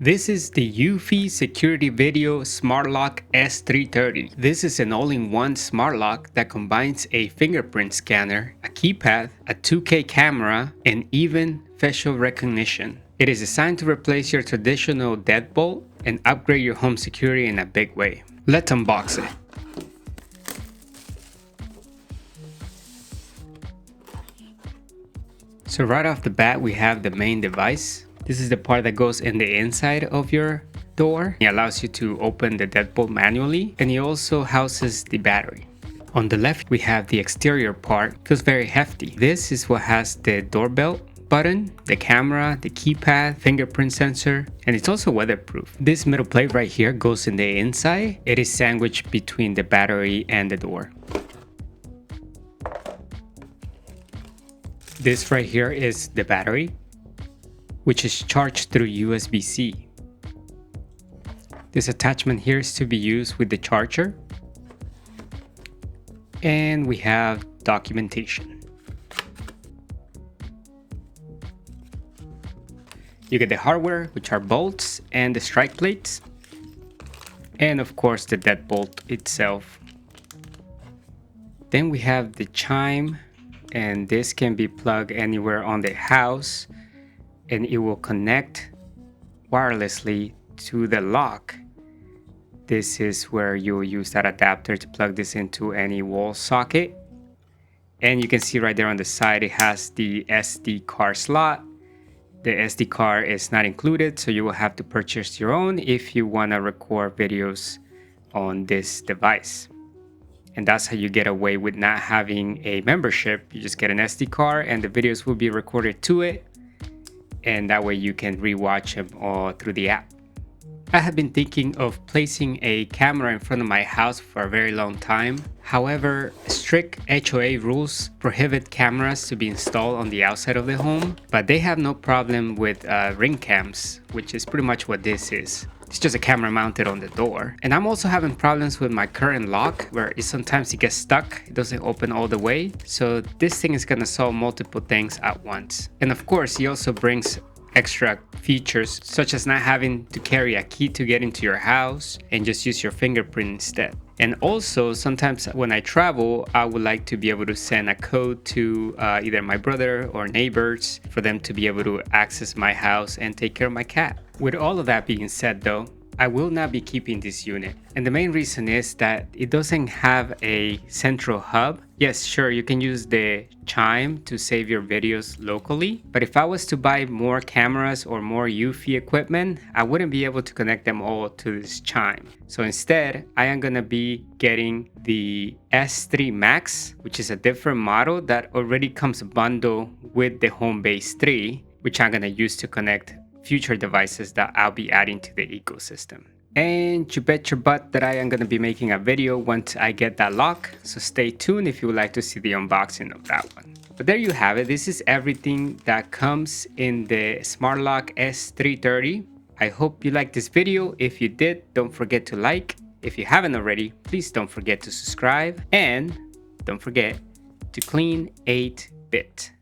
This is the Eufy Security Video Smart Lock S330. This is an all-in-one smart lock that combines a fingerprint scanner, a keypad, a 2K camera, and even facial recognition. It is designed to replace your traditional deadbolt and upgrade your home security in a big way. Let's unbox it. So right off the bat, we have the main device. This is the part that goes in the inside of your door. It allows you to open the deadbolt manually, and it also houses the battery. On the left, we have the exterior part. It feels very hefty. This is what has the doorbell button, the camera, the keypad, fingerprint sensor, and it's also weatherproof. This metal plate right here goes in the inside. It is sandwiched between the battery and the door. This right here is the battery, which is charged through USB-C. This attachment here is to be used with the charger. And we have documentation. You get the hardware, which are bolts and the strike plates. And of course the deadbolt itself. Then we have the chime, and this can be plugged anywhere on the house, and it will connect wirelessly to the lock. This is where you'll use that adapter to plug this into any wall socket. And you can see right there on the side, it has the SD card slot. The SD card is not included, so you will have to purchase your own if you want to record videos on this device. And that's how you get away with not having a membership. You just get an SD card and the videos will be recorded to it. And that way you can rewatch them all through the app. I have been thinking of placing a camera in front of my house for a very long time. However, strict HOA rules prohibit cameras to be installed on the outside of the home, but they have no problem with ring cams, which is pretty much what this is. It's just a camera mounted on the door. And I'm also having problems with my current lock where sometimes it gets stuck. It doesn't open all the way. So this thing is going to solve multiple things at once. And of course, he also brings extra features such as not having to carry a key to get into your house and just use your fingerprint instead. And also sometimes when I travel, I would like to be able to send a code to either my brother or neighbors for them to be able to access my house and take care of my cat. With all of that being said though, I will not be keeping this unit. And the main reason is that it doesn't have a central hub. Yes, sure, you can use the chime to save your videos locally. But if I was to buy more cameras or more Eufy equipment, I wouldn't be able to connect them all to this chime. So instead, I am gonna be getting the S3 Max, which is a different model that already comes bundled with the Homebase 3, which I'm gonna use to connect future devices that I'll be adding to the ecosystem. And you bet your butt that I am going to be making a video once I get that lock, so stay tuned if you would like to see the unboxing of that one. But there you have it. This is everything that comes in the Smart Lock S330. I hope you liked this video. If you did, don't forget to like. If you haven't already, please don't forget to subscribe, and don't forget to clean 8-bit.